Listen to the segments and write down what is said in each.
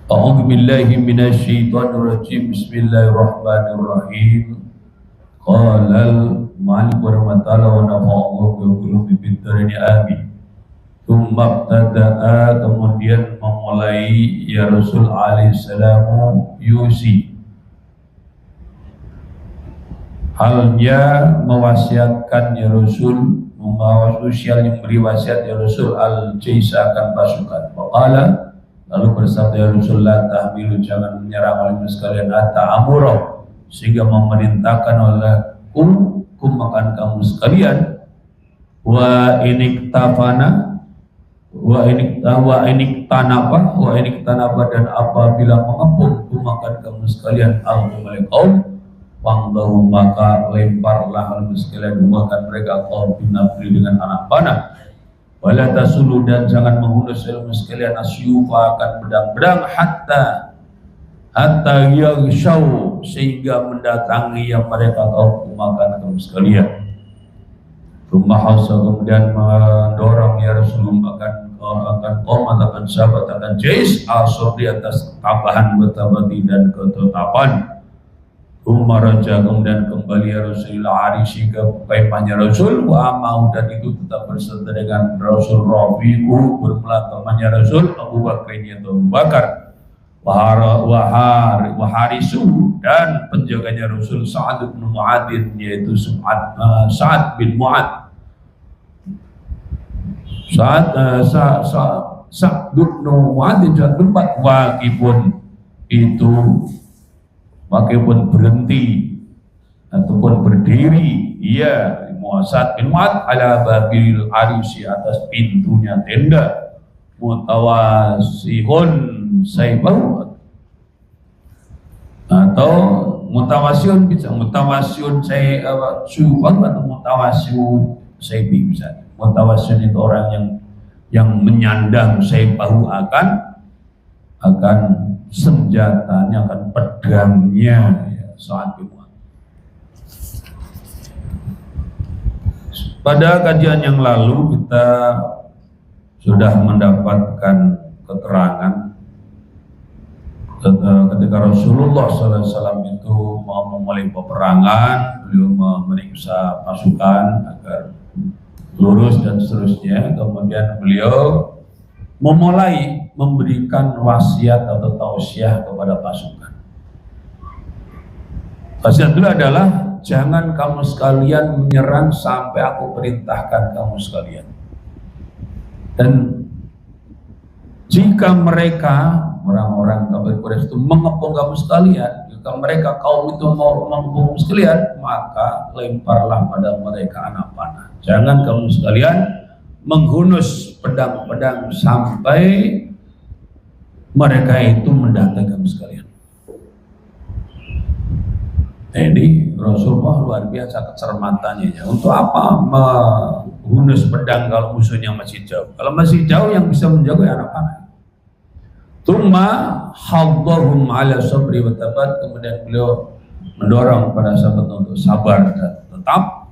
A'udzu billahi minasyaitonir rajim. Bismillahirrahmanirrahim. Qala al-malik warahmatullahi wa nafa'allahu bi qulubi bid-darini amin. Tsumma ibtada'a, kemudian memulai ya Rasul alaihi salamu yusi, halnya mewasiatkan ya Rasul, membawa usia yang beri wasiat ya Rasul al-jaisa, akan pasukan. Waqala, lalu bersabda ya Rasulullah, tahmilu, jangan menyerang oleh sekalian, ata'amuro, sehingga memerintahkan oleh kum akan kamu sekalian, wa iniktafana, wa iniktanaba, dan apabila mengepung kum akan kamu sekalian, al-qaum, wangdahu, maka lemparlah al sekalian akan mereka kaum binafri, dengan anak panah. Wala tasulu, dan jangan menghunus ilmu sekalian, asyufa, akan pedang-pedang, hatta yaghshaw, sehingga mendatangi yang mereka kaum makan kaum sekalian. Rumah hausa, kemudian mendorong ya Rasulullah akan kaum, akan sahabat, akan jais asor, di atas ketabahan, betabati, dan ketetapan. Umar raja, kemudian kembali ya Rasulullah arisi ke kemahnya Rasul, wa mau, dan itu tetap berserta dengan Rasul, Rafiqu, bermula temannya Rasul Abu Bakar, atau Abu Bakar, waharisu, dan penjaganya Rasul Sa'ad bin Mu'adin, yaitu Sa'ad bin Mu'ad. Sa'ad bin Mu'adin dan tempat wakipun itu, meskipun berhenti ataupun berdiri, ia Sa'ad bin Mu'ad ala babil arisi, atas pintunya tenda, mutawasihun saibahu, atau mutawasyun, bisa mutawasyun subang, atau mutawasyu saibi, bisa. Mutawasyun itu orang yang menyandang saibahu, akan senjatanya, akan pedangnya ya, Sa'ad bin Mu'ad. Pada kajian yang lalu kita sudah mendapatkan keterangan ketika Rasulullah SAW itu mau memulai peperangan, beliau memeriksa pasukan agar lurus dan seterusnya. Kemudian beliau memulai memberikan wasiat atau tausiah kepada pasukan. Wasiat itu adalah, jangan kamu sekalian menyerang sampai aku perintahkan kamu sekalian. Dan jika mereka, orang-orang kafir Quraisy itu mengepung kamu sekalian, jika mereka kaum itu mau mengepung sekalian, maka lemparlah pada mereka anak panah. Jangan kamu sekalian menghunus pedang-pedang sampai mereka itu mendatangi kamu sekalian. Jadi Rasulullah luar biasa kecermatannya ya. Untuk apa menghunus pedang kalau musuhnya masih jauh? Kalau masih jauh, yang bisa menjaga ya anak panah. Tsumma haddahum ala sabri wa tabat, kemudian beliau mendorong para sahabat untuk sabar dan tetap.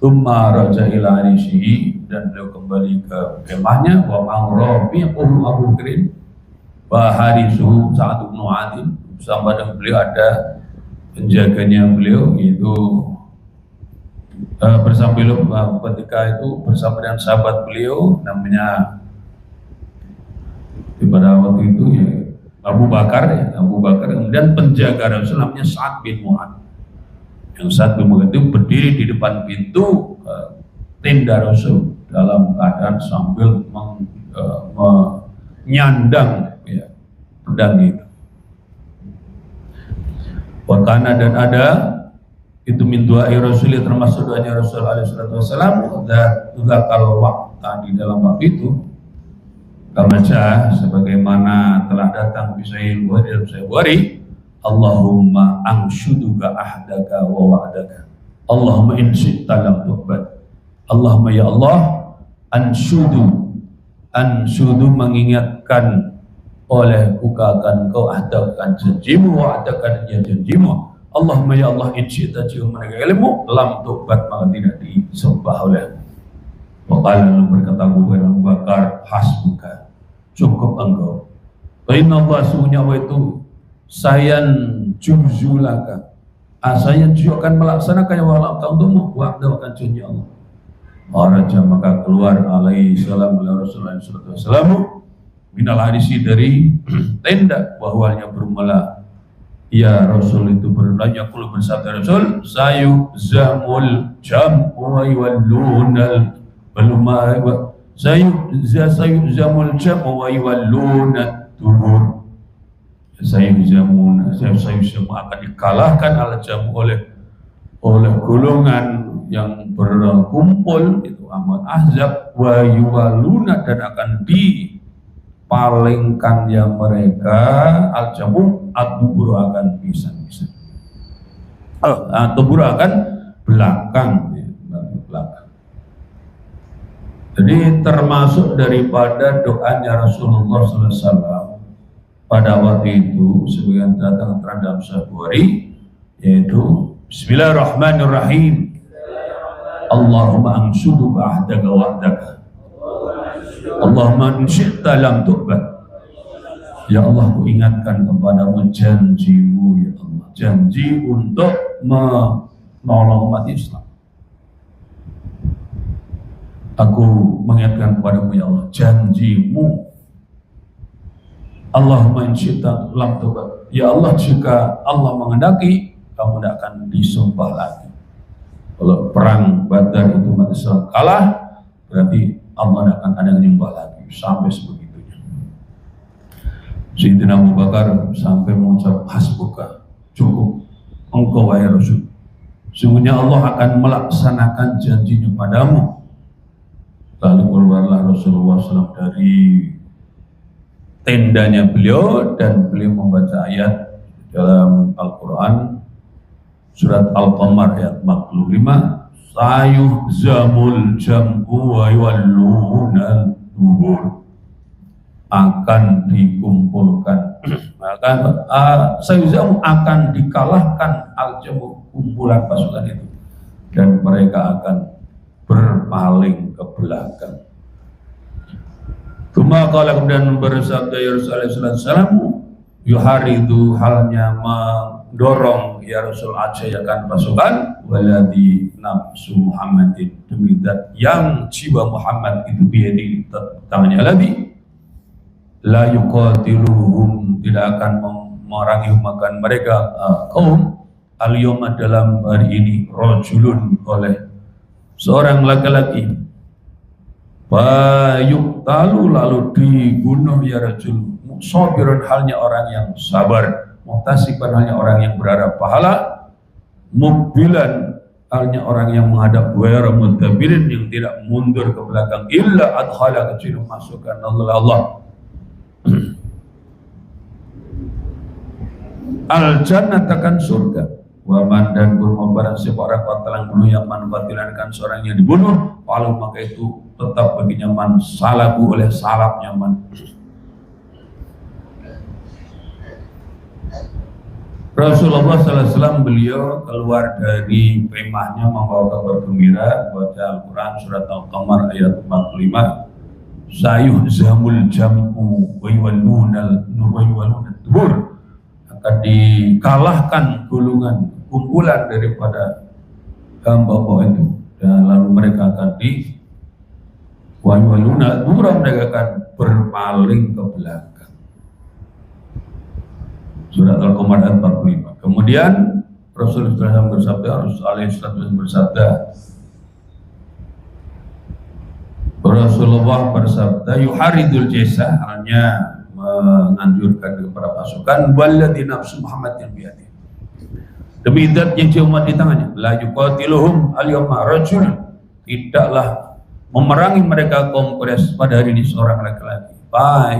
Tsumma raja ila arisihi, dan beliau kembali ke kemahnya. Wa ma'rabi Abu Bakrin wa harisu Sa'ad bin Mu'adin, bersama dengan beliau ada penjaganya beliau, itu bersama beliau ketika itu bersama dengan sahabat beliau, namanya pada waktu itu ya Abu Bakar, kemudian penjaga Rasul namanya Sa'ad bin Mu'ad. Yang Sa'ad bin Mu'ad itu berdiri di depan pintu tenda Rasul dalam keadaan sambil menyandang ya, pedang itu. Wakana, dan ada itu min doa Rasul, termasuk doanya Rasul alaihi wasallam, dan juga kalau waktu di dalam waktu itu kamaca, sebagaimana telah datang di Sahih Bukhari, Allahumma anshuduka ahdaka wa wa'daka, Allahumma in syi'ta lam tu'bad. Allahumma ya Allah, anshudu mengingatkan oleh akan kau ahdakan janjimu, wa adakan janjimu. Allahumma ya Allah, in syi'ta, jika mereka ilmu lam tu'bad, maka tidak disembah oleh. Wa qala, berkata Abu Bakar, hasbuka, cukup engkau. Inna Allah sungguhnya Allah itu sayan juzulaka. Saya juga akan melaksanakan yang Allah untukmu. Waktu akan janji Allah. Raja maka keluar alaihi salam ala Rasulullah sallallahu alaihi wasallam minal hadisi dari tenda bahwanya bermula ya Rasul itu bertanya kalau bersabda Rasul sayu zamul jam wa yawallunal baluma sayu zamul jam wa yawallunat tubur sayu semua akan dikalahkan al jam oleh golongan yang berkumpul itu amat ahzab wa yuwaluna dan akan dipalingkan yang mereka al-jamu at-tubur akan pisang-pisang tubur akan belakang belakang. Jadi termasuk daripada doanya Rasulullah SAW pada waktu itu sebagian datang dalam Sahih Bukhari yaitu Bismillahirrahmanirrahim. Allahumma ansuduka ahdaka wa'daka Allahumma insyi'ta lam tu'bad. Ya Allah, ku ingatkan kepadamu janjimu ya Allah, janji untuk menolong umat Islam. Aku mengingatkan kepadamu ya Allah, janjimu. Allahumma insyi'ta lam tu'bad. Ya Allah, jika Allah mengendaki kamu tidak akan disumpah lagi. Kalau perang Badar itu umat Islam kalah, berarti Allah tidak akan ada yang nyembah lagi sampai sebegitunya. Sayyidina Abu Bakar sampai mengucap hasbuka, cukup engkau wahai Rasul. Sungguhnya Allah akan melaksanakan janjinya padamu. Lalu keluarlah Rasulullah SAW dari tendanya beliau dan beliau membaca ayat dalam Al-Quran. Surat Al-Qamar ayat 45 sayuhzamul jam'u wa yawallunal dubur akan dikumpulkan maka sayuhzamu akan dikalahkan al-jam'u kumpulan pasukan itu dan mereka akan berpaling ke belakang. Kemudian kemudian bersabda ya Rasulullah SAW yuharidu halnya mendorong ya Rasul ajayakan pasukan waladhi nafsu Muhammadin demi zat yang jiwa Muhammad itu biadi tangannya lagi la yuqatiluhum tidak akan memerangi makan mereka kaum al-yawma dalam hari ini rajulun oleh seorang laki-laki fayuqtalu lalu dibunuh ya rajul sabirun halnya orang yang sabar muhtasiban halnya orang yang berharap pahala mukbilan halnya orang yang menghadap ghairu mudabbirin yang tidak mundur ke belakang illa adkhala kecuali masukkan Allah al jannah akan surga waman dan pun barang siapa orang qatalan bunuh yang manfaatkan seorang yang dibunuh walau maka itu tetap baginya man salabu oleh salapnya man. Rasulullah SAW beliau keluar dari kemahnya membawa kabar gembira baca Al-Quran surat Al-Qamar ayat 45 sayuhzamul jam'u wa yawallunal dubur akan dikalahkan golongan kumpulan daripada hamba itu dan lalu mereka akan wa yawallunal dubur mereka akan berpaling ke belakang. Surat Al-Qamar ayat 45. Kemudian Rasulullah SAW bersabda, Rasulullah bersabda, yuharidul jesa hanya menganjurkan kepada pasukan, walladhi nafsu Muhammad yang biadi. Demi zat yang jiwa di tangannya, la yuqatiluhum al-yawma rajul, tidaklah memerangi mereka kaum Quraisy pada hari ini seorang laki-laki.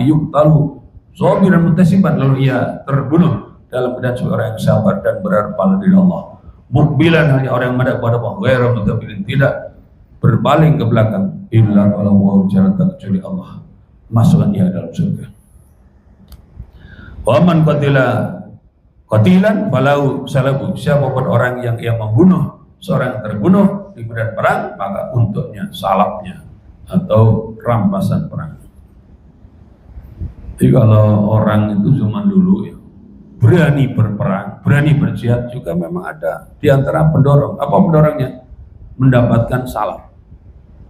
Yuqtalu sabiran muhtasiban lalu ia terbunuh dalam keadaan seorang yang sabar dan berharap pahala dari Allah. Mukbilan hanya orang yang menghadap pada Allah, ghairu mudabbirin tidak berpaling ke belakang illa Allah jalan kecuali Allah masukkan ia dalam surga. Wa man qatilan falau salabu siapapun orang yang ia membunuh seorang yang terbunuh di medan perang maka untuknya salapnya atau rampasan perang. Jadi kalau orang itu zaman dulu ya, berani berperang, berani berjihad juga memang ada di antara pendorong. Apa pendorongnya? Mendapatkan salam.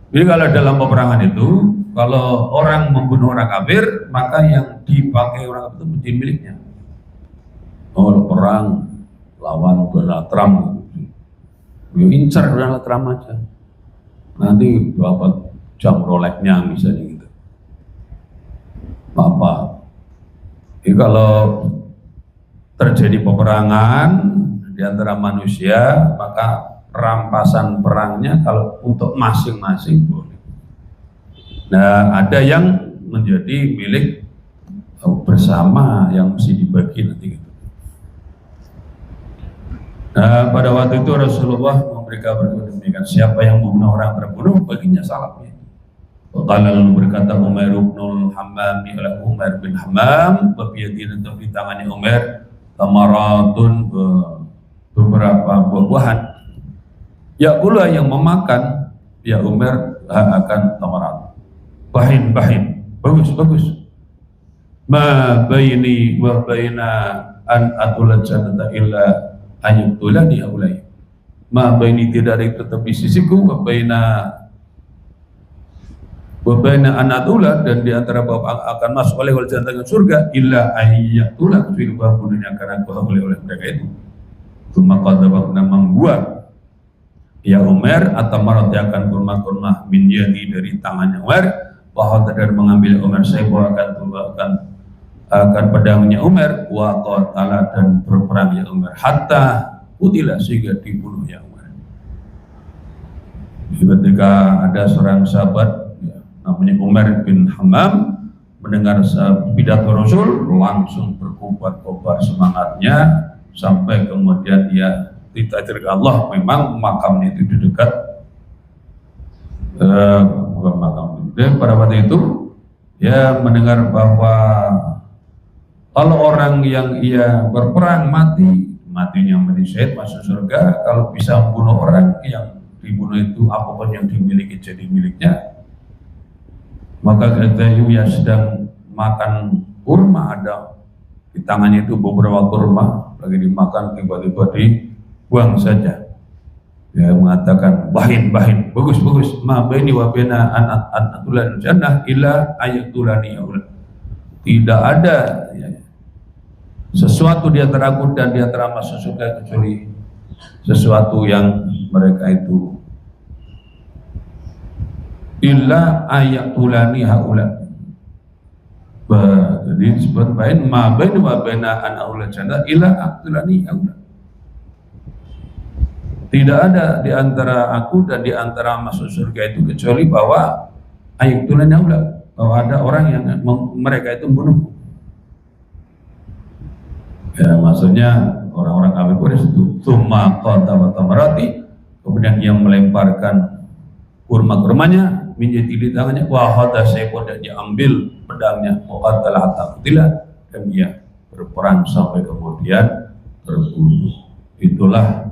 Jadi kalau dalam peperangan itu, kalau orang membunuh orang kafir, maka yang dipakai orang kafir itu menjadi miliknya. Oh, perang lawan Donald Trump, incar Donald Trump aja. Nanti dapat jam Rolexnya misalnya gitu. Apa? Jadi kalau terjadi peperangan di antara manusia, maka rampasan perangnya kalau untuk masing-masing boleh. Nah, ada yang menjadi milik bersama yang mesti dibagi nanti gitu. Nah, pada waktu itu Rasulullah memberikan demikian, siapa yang membunuh orang terbunuh baginya salamnya. Lalu berkata Umar bin Hammam oleh Umar bin Hammam, biyadina di tangannya Umar tamaratun, beberapa buah-buahan. Ya pula yang memakan, ya Umar akan tamarat. Bahin, bagus. Ma baini wa baina an atulat jannata illa ayyutulani haulai. Ma baini tidak ada tetap di sisiku, wa baina anatulah, dan di antara bapak akan masuk oleh jannah dengan surga illa ayyatulah, kecuali bahwa bunuhnya akan aku oleh mereka itu. Maka dapat membuat ya Umar atau marat akan kurma min yadi, dari tangannya Umar, bahwa terhadap mengambil Umar saya akan pedangnya Umar wa qatala, dan berperangnya Umar hatta utilah, sehingga dibunuhnya Umar. Ketika ada seorang sahabat namanya Umar bin Hammam mendengar pidato Rasul, langsung berkobar-kobar semangatnya sampai kemudian dia ditakdir Allah, memang makamnya itu di dekat bukan makam. Dan pada waktu itu ya mendengar bahwa kalau orang yang ia berperang matinya mati syahid masuk surga. Kalau bisa membunuh orang, yang dibunuh itu apapun yang dimiliki jadi miliknya. Maka ketika ia sedang makan kurma, ada di tangannya itu beberapa kurma lagi dimakan, tiba-tiba dibuang saja. Dia mengatakan bahin, bagus. Ma baini wa baina an jannah illa ayatulani yaul. Tidak ada sesuatu di antara aku dan di antara masuk surga kecuali sesuatu yang mereka itu illa ayatulani haula. Jadi disebut bain ma bain wa baina an aula jannah illa ayatulani haula. Tidak ada di antara aku dan di antara masuk surga itu kecuali bahwa ayatulani haula, bahwa ada orang yang mereka itu membunuh. Ya, maksudnya orang-orang kafir Quraisy itu tsumma qata tamarati, kemudian ia melemparkan kurma-kurmanya menjadi di tangannya, wa hada sayfun, dan dia ambil pedangnya, wa qatala taqtila, dan ia berperang sampai kemudian terbunuh. Itulah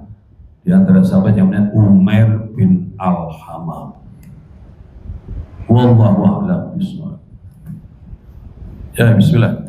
di antara sahabat yang namanya Umair bin Al-Hammam. Wallahu a'lam bishawab. Ya, bismillah.